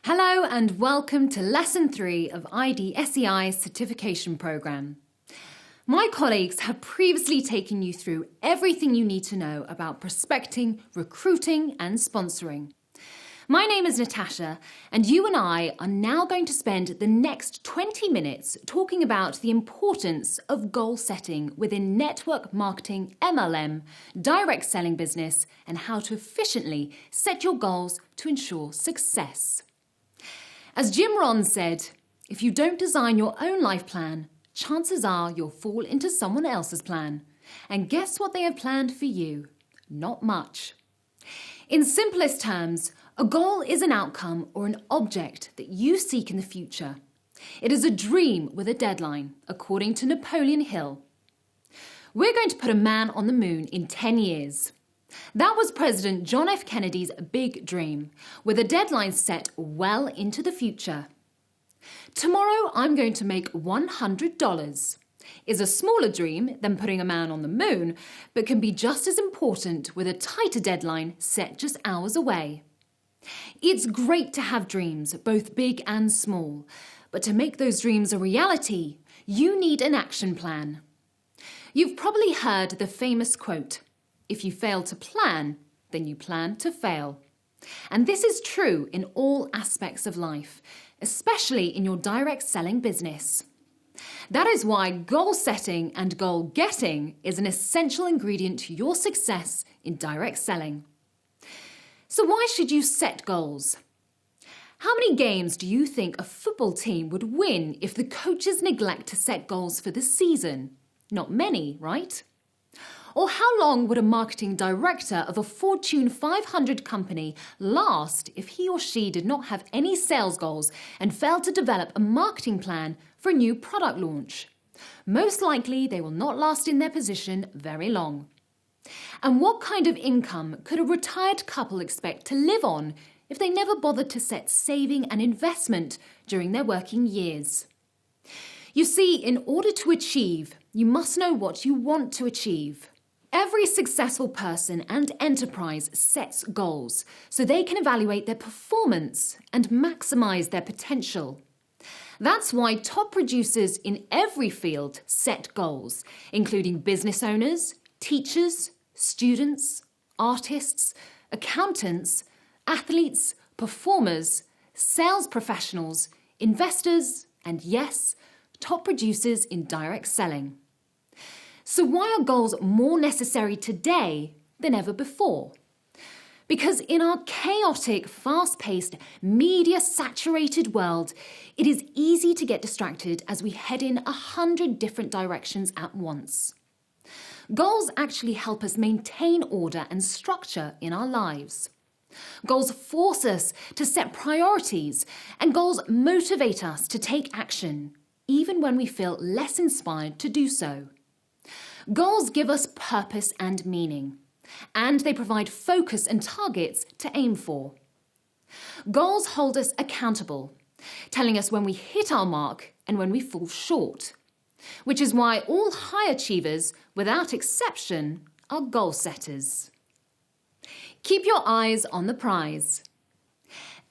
Hello and welcome to Lesson 3 of IDSEI's certification programme. My colleagues have previously taken you through everything you need to know about prospecting, recruiting and sponsoring. My name is Natasha and you and I are now going to spend the next 20 minutes talking about the importance of goal setting within network marketing, MLM, direct selling business and how to efficiently set your goals to ensure success. As Jim Rohn said, if you don't design your own life plan, chances are you'll fall into someone else's plan. And guess what they have planned for you? Not much. In simplest terms, a goal is an outcome or an object that you seek in the future. It is a dream with a deadline, according to Napoleon Hill. We're going to put a man on the moon in 10 years. That was President John F. Kennedy's big dream, with a deadline set well into the future. Tomorrow I'm going to make $100. Is a smaller dream than putting a man on the moon, but can be just as important with a tighter deadline set just hours away. It's great to have dreams, both big and small, but to make those dreams a reality, you need an action plan. You've probably heard the famous quote, "If you fail to plan, then you plan to fail." And this is true in all aspects of life, especially in your direct selling business. That is why goal setting and goal getting is an essential ingredient to your success in direct selling. So why should you set goals? How many games do you think a football team would win if the coaches neglect to set goals for the season? Not many, right? Or how long would a marketing director of a Fortune 500 company last if he or she did not have any sales goals and failed to develop a marketing plan for a new product launch? Most likely they will not last in their position very long. And what kind of income could a retired couple expect to live on if they never bothered to set saving and investment during their working years? You see, in order to achieve, you must know what you want to achieve. Every successful person and enterprise sets goals so they can evaluate their performance and maximize their potential. That's why top producers in every field set goals, including business owners, teachers, students, artists, accountants, athletes, performers, sales professionals, investors, and yes, top producers in direct selling. So why are goals more necessary today than ever before? Because in our chaotic, fast-paced, media-saturated world, it is easy to get distracted as we head in 100 different directions at once. Goals actually help us maintain order and structure in our lives. Goals force us to set priorities, and goals motivate us to take action, even when we feel less inspired to do so. Goals give us purpose and meaning, and they provide focus and targets to aim for. Goals hold us accountable, telling us when we hit our mark and when we fall short, which is why all high achievers, without exception, are goal setters. Keep your eyes on the prize.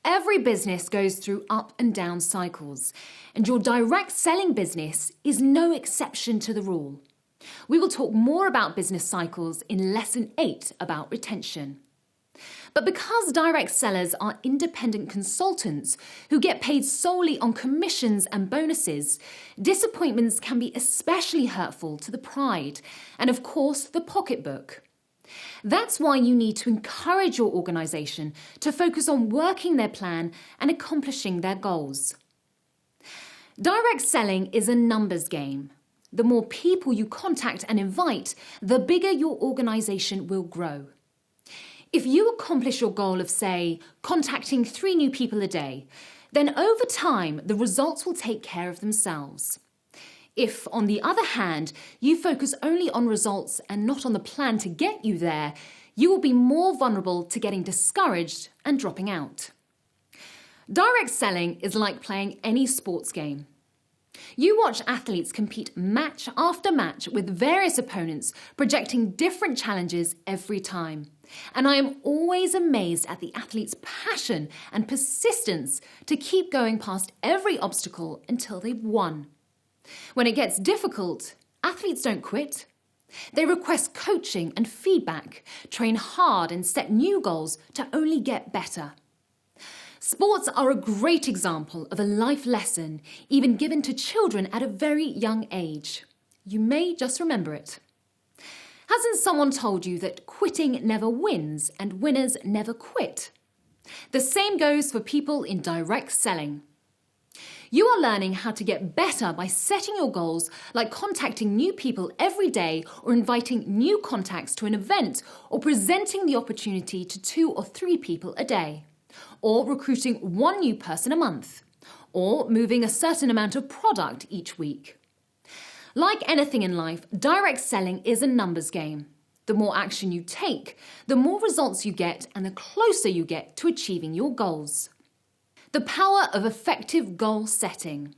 Every business goes through up and down cycles, and your direct selling business is no exception to the rule. We will talk more about business cycles in Lesson 8 about retention. But because direct sellers are independent consultants who get paid solely on commissions and bonuses, disappointments can be especially hurtful to the pride and, of course, the pocketbook. That's why you need to encourage your organisation to focus on working their plan and accomplishing their goals. Direct selling is a numbers game. The more people you contact and invite, the bigger your organisation will grow. If you accomplish your goal of, say, contacting 3 new people a day, then over time the results will take care of themselves. If, on the other hand, you focus only on results and not on the plan to get you there, you will be more vulnerable to getting discouraged and dropping out. Direct selling is like playing any sports game. You watch athletes compete match after match with various opponents, projecting different challenges every time. And I am always amazed at the athletes' passion and persistence to keep going past every obstacle until they've won. When it gets difficult, athletes don't quit. They request coaching and feedback, train hard and set new goals to only get better. Sports are a great example of a life lesson, even given to children at a very young age. You may just remember it. Hasn't someone told you that quitting never wins and winners never quit? The same goes for people in direct selling. You are learning how to get better by setting your goals, like contacting new people every day or inviting new contacts to an event or presenting the opportunity to 2 or 3 people a day, or recruiting 1 new person a month, or moving a certain amount of product each week. Like anything in life, direct selling is a numbers game. The more action you take, the more results you get and the closer you get to achieving your goals. The power of effective goal setting.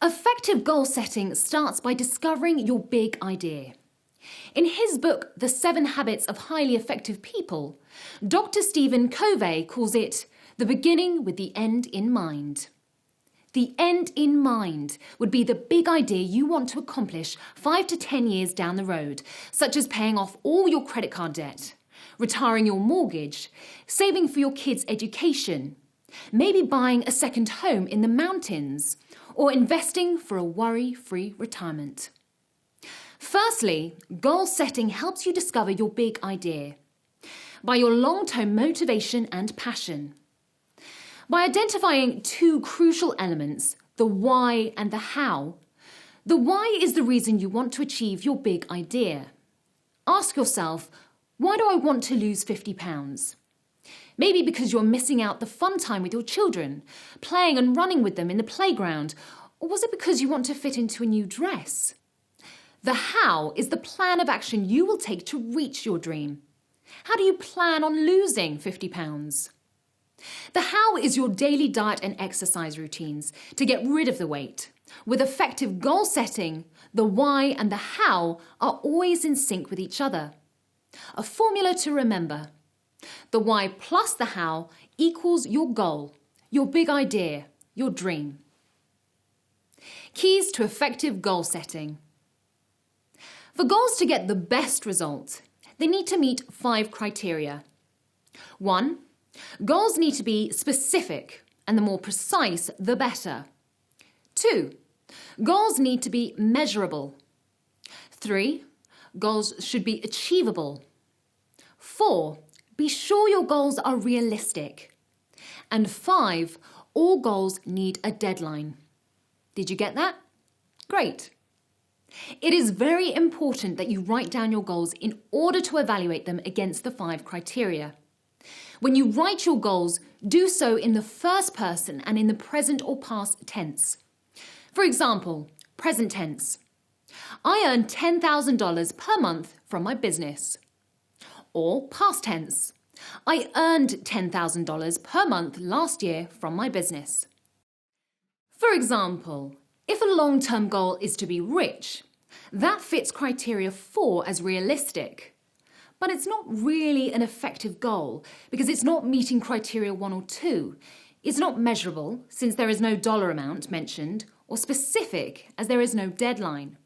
Effective goal setting starts by discovering your big idea. In his book, The 7 Habits of Highly Effective People, Dr. Stephen Covey calls it the beginning with the end in mind. The end in mind would be the big idea you want to accomplish 5 to 10 years down the road, such as paying off all your credit card debt, retiring your mortgage, saving for your kids' education, maybe buying a second home in the mountains, or investing for a worry-free retirement. Firstly, goal setting helps you discover your big idea by your long-term motivation and passion. By identifying 2 crucial elements, the why and the how. The why is the reason you want to achieve your big idea. Ask yourself, why do I want to lose 50 pounds? Maybe because you're missing out the fun time with your children, playing and running with them in the playground, or was it because you want to fit into a new dress? The how is the plan of action you will take to reach your dream. How do you plan on losing 50 pounds? The how is your daily diet and exercise routines to get rid of the weight. With effective goal setting, the why and the how are always in sync with each other. A formula to remember. The why plus the how equals your goal, your big idea, your dream. Keys to effective goal setting. For goals to get the best result, they need to meet 5 criteria. 1. Goals need to be specific, and the more precise, the better. 2. Goals need to be measurable. 3. Goals should be achievable. 4. Be sure your goals are realistic. And 5. All goals need a deadline. Did you get that? Great. It is very important that you write down your goals in order to evaluate them against the 5 criteria. When you write your goals, do so in the first person and in the present or past tense. For example, present tense. I earn $10,000 per month from my business. Or past tense. I earned $10,000 per month last year from my business. For example, if a long-term goal is to be rich, that fits criteria 4 as realistic. But it's not really an effective goal because it's not meeting criteria 1 or 2. It's not measurable since there is no dollar amount mentioned, or specific as there is no deadline.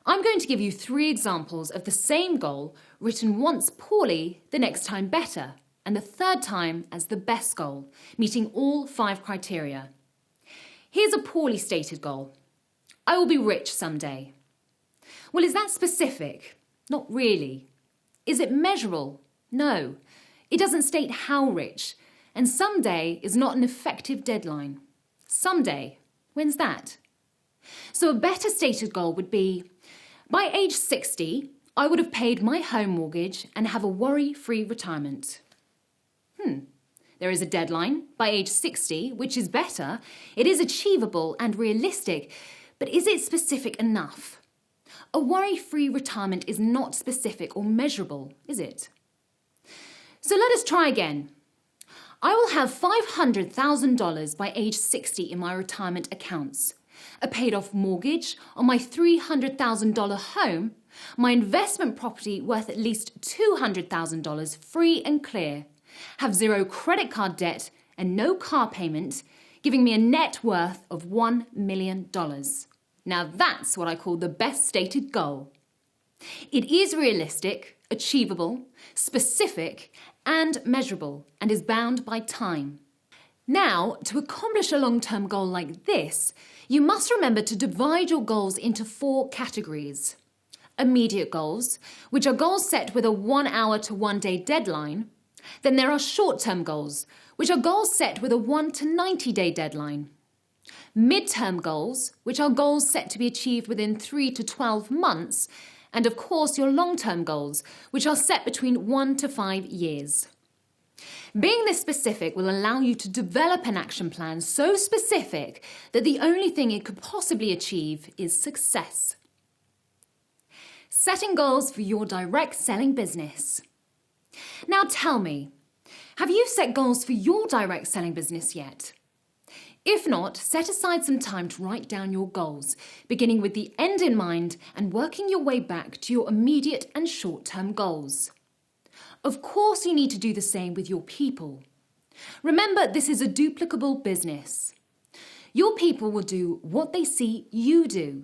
I'm going to give you 3 examples of the same goal written once poorly, the next time better, and the third time as the best goal, meeting all 5 criteria. Here's a poorly stated goal. I will be rich someday. Well, is that specific? Not really. Is it measurable? No. It doesn't state how rich, and someday is not an effective deadline. Someday. When's that? So a better stated goal would be, by age 60, I would have paid my home mortgage and have a worry-free retirement. There is a deadline, by age 60, which is better. It is achievable and realistic, but is it specific enough? A worry-free retirement is not specific or measurable, is it? So let us try again. I will have $500,000 by age 60 in my retirement accounts, a paid-off mortgage on my $300,000 home, my investment property worth at least $200,000 free and clear, have zero credit card debt and no car payment, giving me a net worth of $1 million. Now that's what I call the best stated goal. It is realistic, achievable, specific, and measurable, and is bound by time. Now, to accomplish a long-term goal like this, you must remember to divide your goals into 4 categories. Immediate goals, which are goals set with a 1 hour to 1 day deadline. Then there are short-term goals, which are goals set with a 1 to 90 day deadline. Mid-term goals, which are goals set to be achieved within 3 to 12 months, and of course your long-term goals, which are set between 1 to 5 years. Being this specific will allow you to develop an action plan so specific that the only thing it could possibly achieve is success. Setting goals for your direct selling business. Now tell me, have you set goals for your direct selling business yet? If not, set aside some time to write down your goals, beginning with the end in mind and working your way back to your immediate and short-term goals. Of course, you need to do the same with your people. Remember, this is a duplicable business. Your people will do what they see you do.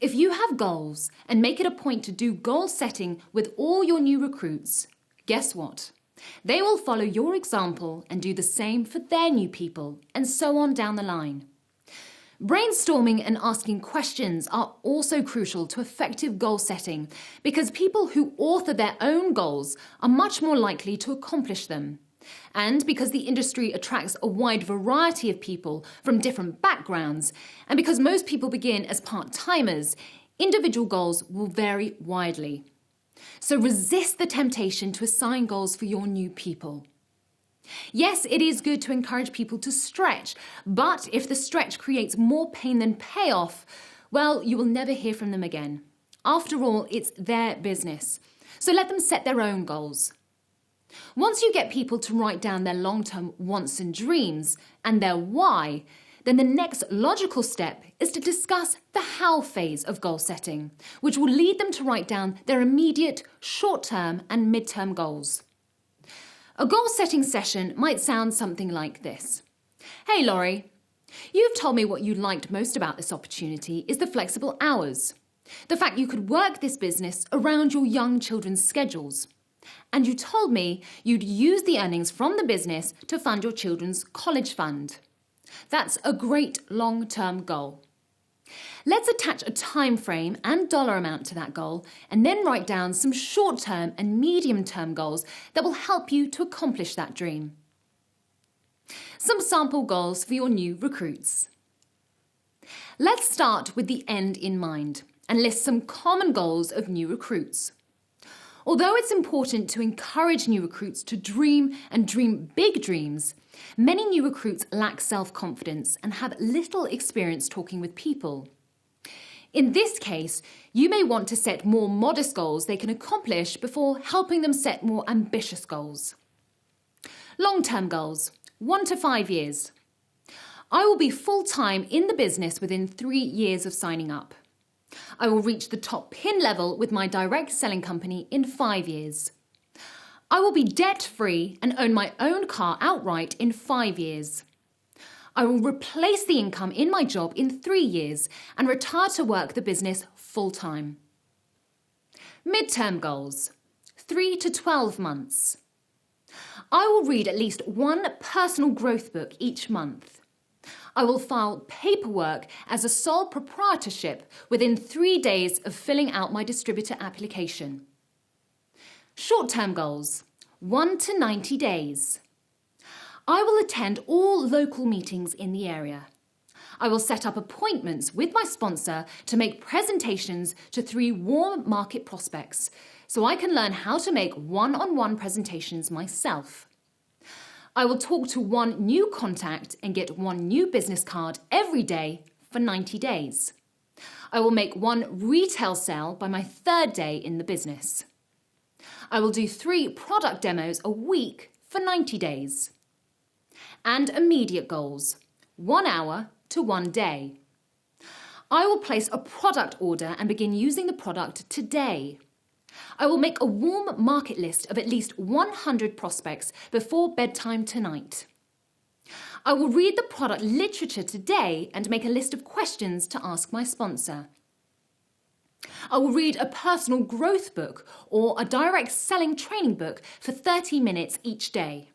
If you have goals and make it a point to do goal setting with all your new recruits, guess what? They will follow your example and do the same for their new people, and so on down the line. Brainstorming and asking questions are also crucial to effective goal setting because people who author their own goals are much more likely to accomplish them. And because the industry attracts a wide variety of people from different backgrounds, and because most people begin as part-timers, individual goals will vary widely. So resist the temptation to assign goals for your new people. Yes, it is good to encourage people to stretch, but if the stretch creates more pain than payoff, well, you will never hear from them again. After all, it's their business. So let them set their own goals. Once you get people to write down their long-term wants and dreams and their why, then the next logical step is to discuss the how phase of goal setting, which will lead them to write down their immediate, short-term and mid-term goals. A goal-setting session might sound something like this. Hey Laurie, you've told me what you liked most about this opportunity is the flexible hours. The fact you could work this business around your young children's schedules. And you told me you'd use the earnings from the business to fund your children's college fund. That's a great long-term goal. Let's attach a time frame and dollar amount to that goal and then write down some short-term and medium-term goals that will help you to accomplish that dream. Some sample goals for your new recruits. Let's start with the end in mind and list some common goals of new recruits. Although it's important to encourage new recruits to dream and dream big dreams, many new recruits lack self-confidence and have little experience talking with people. In this case, you may want to set more modest goals they can accomplish before helping them set more ambitious goals. Long-term goals, 1 to 5 years. I will be full-time in the business within 3 years of signing up. I will reach the top pin level with my direct selling company in 5 years. I will be debt-free and own my own car outright in 5 years. I will replace the income in my job in 3 years and retire to work the business full-time. Mid-term goals, 3 to 12 months. I will read at least one personal growth book each month. I will file paperwork as a sole proprietorship within 3 days of filling out my distributor application. Short-term goals, 1 to 90 days. I will attend all local meetings in the area. I will set up appointments with my sponsor to make presentations to 3 warm market prospects so I can learn how to make one-on-one presentations myself. I will talk to 1 new contact and get 1 new business card every day for 90 days. I will make 1 retail sale by my 3rd day in the business. I will do 3 product demos a week for 90 days. And immediate goals, 1 hour to 1 day. I will place a product order and begin using the product today. I will make a warm market list of at least 100 prospects before bedtime tonight. I will read the product literature today and make a list of questions to ask my sponsor. I will read a personal growth book or a direct selling training book for 30 minutes each day.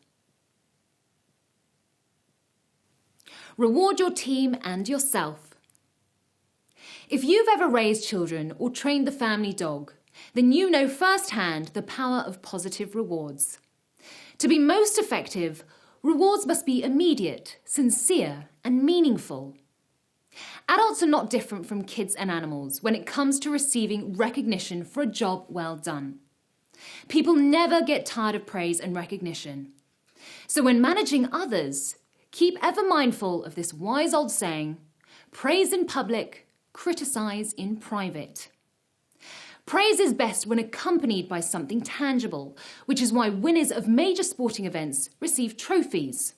Reward your team and yourself. If you've ever raised children or trained the family dog, then you know firsthand the power of positive rewards. To be most effective, rewards must be immediate, sincere, and meaningful. Adults are not different from kids and animals when it comes to receiving recognition for a job well done. People never get tired of praise and recognition. So when managing others, keep ever mindful of this wise old saying, praise in public, criticize in private. Praise is best when accompanied by something tangible, which is why winners of major sporting events receive trophies.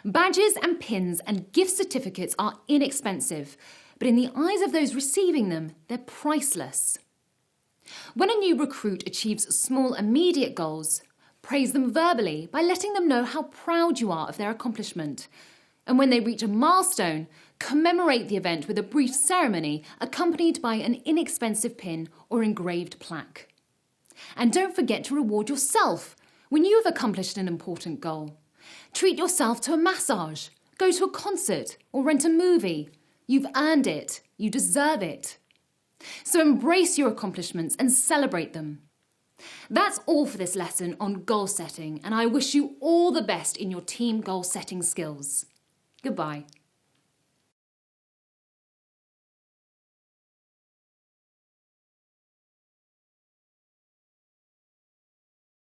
Badges and pins and gift certificates are inexpensive, but in the eyes of those receiving them, they're priceless. When a new recruit achieves small immediate goals, praise them verbally by letting them know how proud you are of their accomplishment. And when they reach a milestone, commemorate the event with a brief ceremony accompanied by an inexpensive pin or engraved plaque. And don't forget to reward yourself when you have accomplished an important goal. Treat yourself to a massage, go to a concert, or rent a movie. You've earned it. You deserve it. So embrace your accomplishments and celebrate them. That's all for this lesson on goal setting, and I wish you all the best in your team goal setting skills. Goodbye.